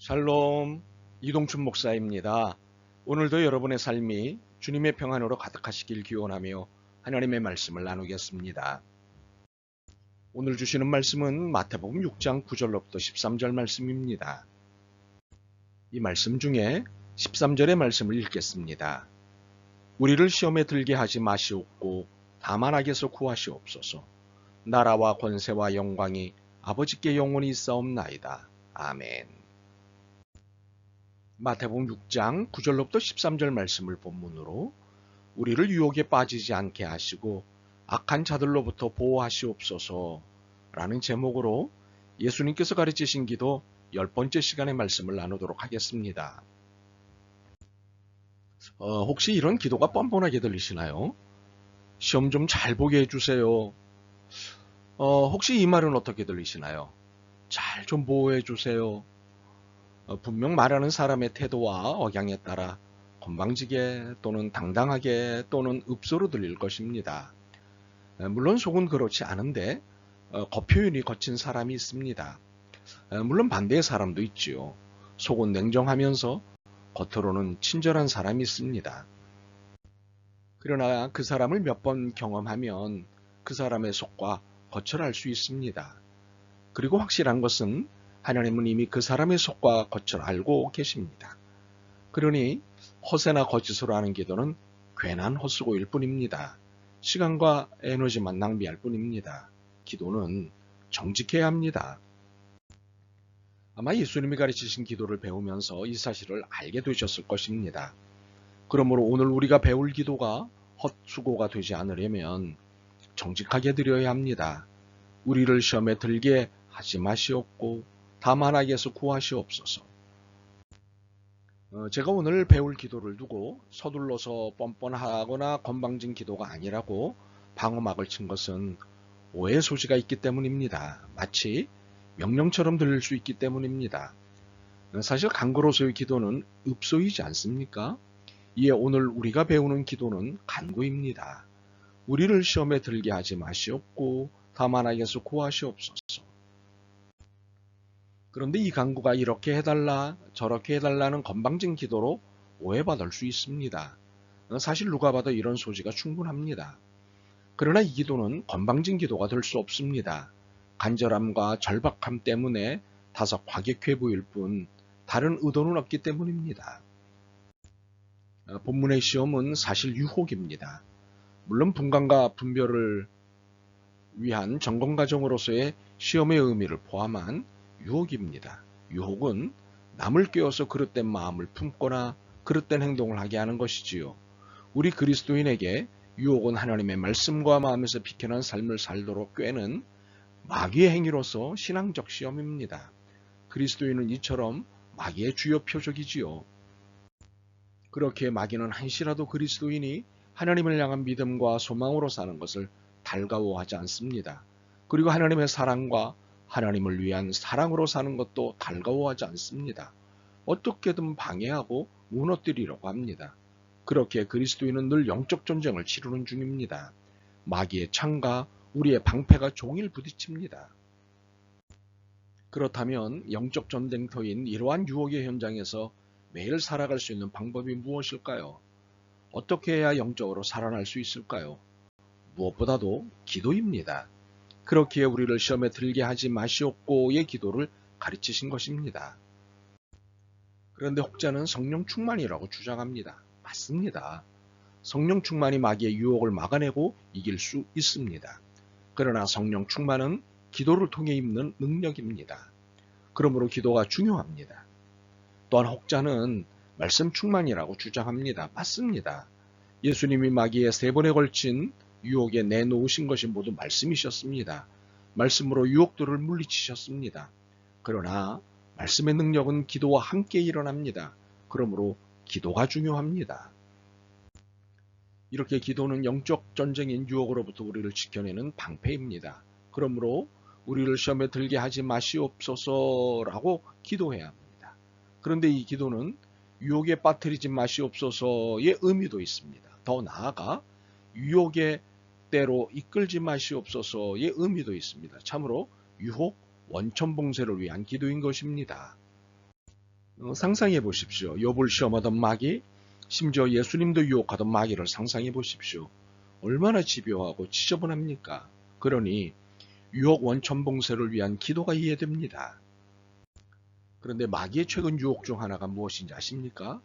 샬롬, 이동춘 목사입니다. 오늘도 여러분의 삶이 주님의 평안으로 가득하시길 기원하며 하나님의 말씀을 나누겠습니다. 오늘 주시는 말씀은 마태복음 6장 9절로부터 13절 말씀입니다. 이 말씀 중에 13절의 말씀을 읽겠습니다. 우리를 시험에 들게 하지 마시옵고 다만 악에서 구하시옵소서. 나라와 권세와 영광이 아버지께 영원히 있사옵나이다. 아멘. 마태복음 6장 9절로부터 13절 말씀을 본문으로 우리를 유혹에 빠지지 않게 하시고 악한 자들로부터 보호하시옵소서 라는 제목으로 예수님께서 가르치신 기도 10번째 시간의 말씀을 나누도록 하겠습니다. 혹시 이런 기도가 뻔뻔하게 들리시나요? 시험 좀 잘 보게 해주세요. 혹시 이 말은 어떻게 들리시나요? 잘 좀 보호해 주세요. 분명 말하는 사람의 태도와 억양에 따라 건방지게 또는 당당하게 또는 읍소로 들릴 것입니다. 물론 속은 그렇지 않은데 겉표현이 거친 사람이 있습니다. 물론 반대의 사람도 있지요. 속은 냉정하면서 겉으로는 친절한 사람이 있습니다. 그러나 그 사람을 몇 번 경험하면 그 사람의 속과 겉을 알 수 있습니다. 그리고 확실한 것은 하나님은 이미 그 사람의 속과 겉을 알고 계십니다. 그러니 허세나 거짓으로 하는 기도는 괜한 헛수고일 뿐입니다. 시간과 에너지만 낭비할 뿐입니다. 기도는 정직해야 합니다. 아마 예수님이 가르치신 기도를 배우면서 이 사실을 알게 되셨을 것입니다. 그러므로 오늘 우리가 배울 기도가 헛수고가 되지 않으려면 정직하게 드려야 합니다. 우리를 시험에 들게 하지 마시옵고 다만 악에서 구하시옵소서. 제가 오늘 배울 기도를 두고 서둘러서 뻔뻔하거나 건방진 기도가 아니라고 방어막을 친 것은 오해의 소지가 있기 때문입니다. 마치 명령처럼 들릴 수 있기 때문입니다. 사실 간구로서의 기도는 읍소이지 않습니까? 이에 오늘 우리가 배우는 기도는 간구입니다. 우리를 시험에 들게 하지 마시옵고 다만 악에서 구하시옵소서. 그런데 이 간구가 이렇게 해달라 저렇게 해달라는 건방진 기도로 오해받을 수 있습니다. 사실 누가 봐도 이런 소지가 충분합니다. 그러나 이 기도는 건방진 기도가 될 수 없습니다. 간절함과 절박함 때문에 다소 과격해 보일 뿐 다른 의도는 없기 때문입니다. 본문의 시험은 사실 유혹입니다. 물론 분간과 분별을 위한 점검 과정으로서의 시험의 의미를 포함한 유혹입니다. 유혹은 남을 꿰어서 그릇된 마음을 품거나 그릇된 행동을 하게 하는 것이지요. 우리 그리스도인에게 유혹은 하나님의 말씀과 마음에서 비켜난 삶을 살도록 꿰는 마귀의 행위로서 신앙적 시험입니다. 그리스도인은 이처럼 마귀의 주요 표적이지요. 그렇게 마귀는 한시라도 그리스도인이 하나님을 향한 믿음과 소망으로 사는 것을 달가워하지 않습니다. 그리고 하나님의 사랑과 하나님을 위한 사랑으로 사는 것도 달가워하지 않습니다. 어떻게든 방해하고 무너뜨리려고 합니다. 그렇게 그리스도인은 늘 영적 전쟁을 치르는 중입니다. 마귀의 창과 우리의 방패가 종일 부딪힙니다. 그렇다면 영적 전쟁터인 이러한 유혹의 현장에서 매일 살아갈 수 있는 방법이 무엇일까요? 어떻게 해야 영적으로 살아날 수 있을까요? 무엇보다도 기도입니다. 그렇기에 우리를 시험에 들게 하지 마시옵고의 기도를 가르치신 것입니다. 그런데 혹자는 성령 충만이라고 주장합니다. 맞습니다. 성령 충만이 마귀의 유혹을 막아내고 이길 수 있습니다. 그러나 성령 충만은 기도를 통해 입는 능력입니다. 그러므로 기도가 중요합니다. 또한 혹자는 말씀 충만이라고 주장합니다. 맞습니다. 예수님이 마귀의 3번에 걸친 유혹에 내놓으신 것이 모두 말씀이셨습니다. 말씀으로 유혹들을 물리치셨습니다. 그러나 말씀의 능력은 기도와 함께 일어납니다. 그러므로 기도가 중요합니다. 이렇게 기도는 영적 전쟁인 유혹으로부터 우리를 지켜내는 방패입니다. 그러므로 우리를 시험에 들게 하지 마시옵소서라고 기도해야 합니다. 그런데 이 기도는 유혹에 빠뜨리지 마시옵소서의 의미도 있습니다. 더 나아가 유혹의 때로 이끌지 마시옵소서의 의미도 있습니다. 참으로 유혹 원천 봉쇄를 위한 기도인 것입니다. 상상해 보십시오. 욥을 시험하던 마귀, 심지어 예수님도 유혹하던 마귀를 상상해 보십시오. 얼마나 집요하고 지저분합니까? 그러니 유혹 원천봉쇄를 위한 기도가 이해됩니다. 그런데 마귀의 최근 유혹 중 하나가 무엇인지 아십니까?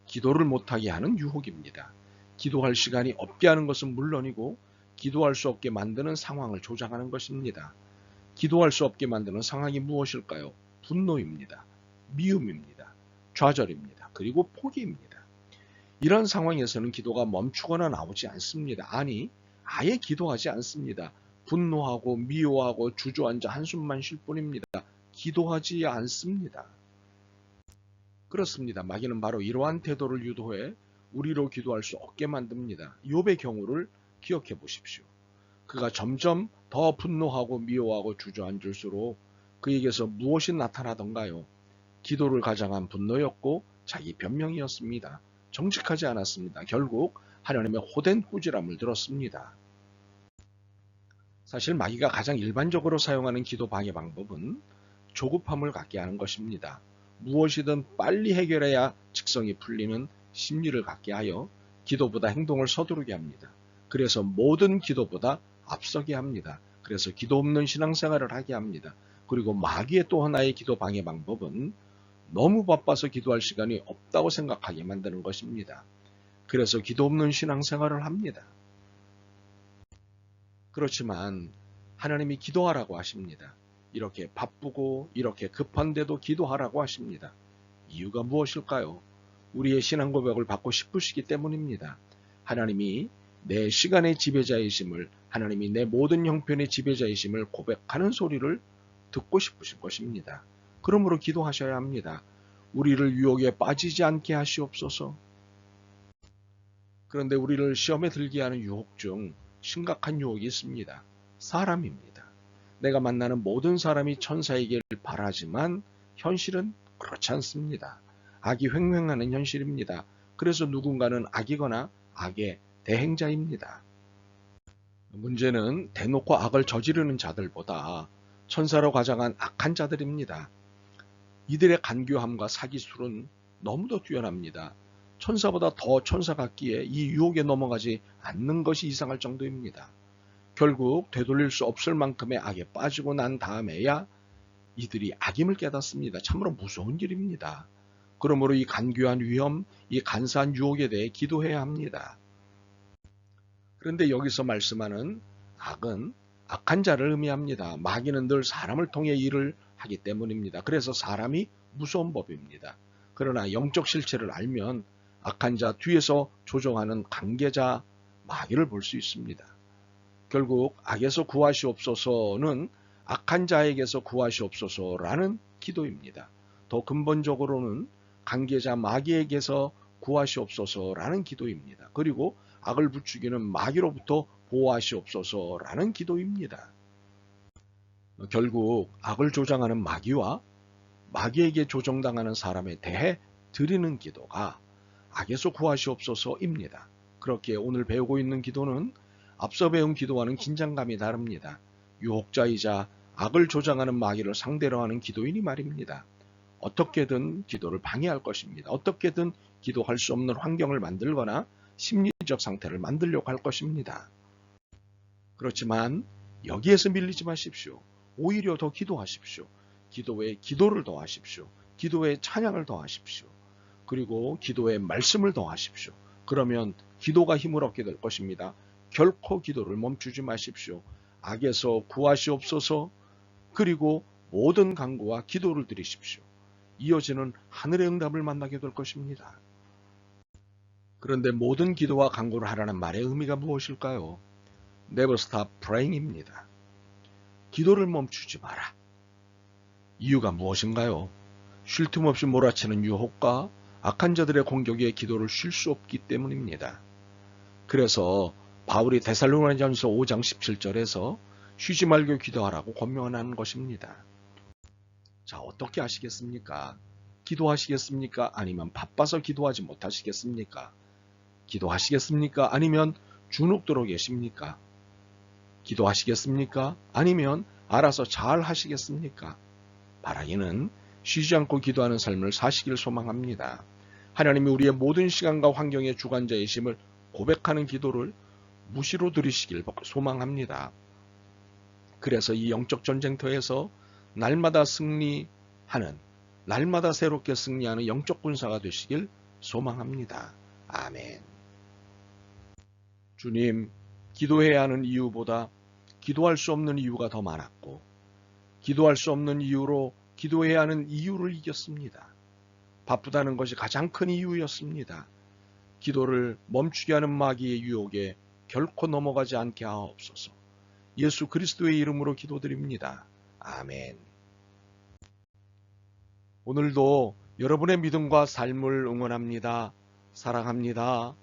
기도를 못하게 하는 유혹입니다. 기도할 시간이 없게 하는 것은 물론이고 기도할 수 없게 만드는 상황을 조장하는 것입니다. 기도할 수 없게 만드는 상황이 무엇일까요? 분노입니다. 미움입니다. 좌절입니다. 그리고 포기입니다. 이런 상황에서는 기도가 멈추거나 나오지 않습니다. 아니, 아예 기도하지 않습니다. 분노하고 미워하고 주저앉아 한숨만 쉴 뿐입니다. 기도하지 않습니다. 그렇습니다. 마귀는 바로 이러한 태도를 유도해 우리로 기도할 수 없게 만듭니다. 욥의 경우를 기억해 보십시오. 그가 점점 더 분노하고 미워하고 주저앉을수록 그에게서 무엇이 나타나던가요? 기도를 가장한 분노였고 자기 변명이었습니다. 정직하지 않았습니다. 결국 하나님의 호된 꾸지람을 들었습니다. 사실 마귀가 가장 일반적으로 사용하는 기도 방해 방법은 조급함을 갖게 하는 것입니다. 무엇이든 빨리 해결해야 직성이 풀리는 심리를 갖게 하여 기도보다 행동을 서두르게 합니다. 그래서 모든 기도보다 앞서게 합니다. 그래서 기도 없는 신앙생활을 하게 합니다. 그리고 마귀의 또 하나의 기도 방해 방법은 너무 바빠서 기도할 시간이 없다고 생각하게 만드는 것입니다. 그래서 기도 없는 신앙생활을 합니다. 그렇지만 하나님이 기도하라고 하십니다. 이렇게 바쁘고 이렇게 급한데도 기도하라고 하십니다. 이유가 무엇일까요? 우리의 신앙 고백을 받고 싶으시기 때문입니다. 하나님이 내 시간의 지배자이심을, 하나님이 내 모든 형편의 지배자이심을 고백하는 소리를 듣고 싶으실 것입니다. 그러므로 기도하셔야 합니다. 우리를 유혹에 빠지지 않게 하시옵소서. 그런데 우리를 시험에 들게 하는 유혹 중 심각한 유혹이 있습니다. 사람입니다. 내가 만나는 모든 사람이 천사이길 바라지만 현실은 그렇지 않습니다. 악이 횡행하는 현실입니다. 그래서 누군가는 악이거나 악의 대행자입니다. 문제는 대놓고 악을 저지르는 자들보다 천사로 가장한 악한 자들입니다. 이들의 간교함과 사기술은 너무도 뛰어납니다. 천사보다 더 천사 같기에 이 유혹에 넘어가지 않는 것이 이상할 정도입니다. 결국 되돌릴 수 없을 만큼의 악에 빠지고 난 다음에야 이들이 악임을 깨닫습니다. 참으로 무서운 일입니다. 그러므로 이 간교한 위험, 이 간사한 유혹에 대해 기도해야 합니다. 그런데 여기서 말씀하는 악은 악한 자를 의미합니다. 마귀는 늘 사람을 통해 일을 하기 때문입니다. 그래서 사람이 무서운 법입니다. 그러나 영적 실체를 알면 악한 자 뒤에서 조종하는 관계자 마귀를 볼 수 있습니다. 결국 악에서 구하시옵소서는 악한 자에게서 구하시옵소서라는 기도입니다. 더 근본적으로는 관계자 마귀에게서 구하시옵소서라는 기도입니다. 그리고 악을 부추기는 마귀로부터 보호하시옵소서라는 기도입니다. 결국 악을 조장하는 마귀와 마귀에게 조종당하는 사람에 대해 드리는 기도가 악에서 구하시옵소서입니다. 그렇게 오늘 배우고 있는 기도는 앞서 배운 기도와는 긴장감이 다릅니다. 유혹자이자 악을 조장하는 마귀를 상대로 하는 기도이니 말입니다. 어떻게든 기도를 방해할 것입니다. 어떻게든 기도할 수 없는 환경을 만들거나 심리적 상태를 만들려고 할 것입니다. 그렇지만 여기에서 밀리지 마십시오. 오히려 더 기도하십시오. 기도에 기도를 더하십시오. 기도에 찬양을 더하십시오. 그리고 기도에 말씀을 더하십시오. 그러면 기도가 힘을 얻게 될 것입니다. 결코 기도를 멈추지 마십시오. 악에서 구하시옵소서. 그리고 모든 간구와 기도를 드리십시오. 이어지는 하늘의 응답을 만나게 될 것입니다. 그런데 모든 기도와 간구를 하라는 말의 의미가 무엇일까요? Never stop praying입니다. 기도를 멈추지 마라. 이유가 무엇인가요? 쉴 틈 없이 몰아치는 유혹과 악한 자들의 공격에 기도를 쉴 수 없기 때문입니다. 그래서 바울이 데살로니가전서 5장 17절에서 쉬지 말고 기도하라고 권면하는 것입니다. 자, 어떻게 하시겠습니까? 기도하시겠습니까? 아니면 바빠서 기도하지 못하시겠습니까? 기도하시겠습니까? 아니면 주눅들어 계십니까? 기도하시겠습니까? 아니면 알아서 잘 하시겠습니까? 바라기는 쉬지 않고 기도하는 삶을 사시길 소망합니다. 하나님이 우리의 모든 시간과 환경의 주관자이심을 고백하는 기도를 무시로 들으시길 소망합니다. 그래서 이 영적 전쟁터에서 날마다 새롭게 승리하는 영적 군사가 되시길 소망합니다. 아멘. 주님, 기도해야 하는 이유보다 기도할 수 없는 이유가 더 많았고, 기도할 수 없는 이유로 기도해야 하는 이유를 이겼습니다. 바쁘다는 것이 가장 큰 이유였습니다. 기도를 멈추게 하는 마귀의 유혹에 결코 넘어가지 않게 하옵소서. 예수 그리스도의 이름으로 기도드립니다. 아멘. 오늘도 여러분의 믿음과 삶을 응원합니다. 사랑합니다.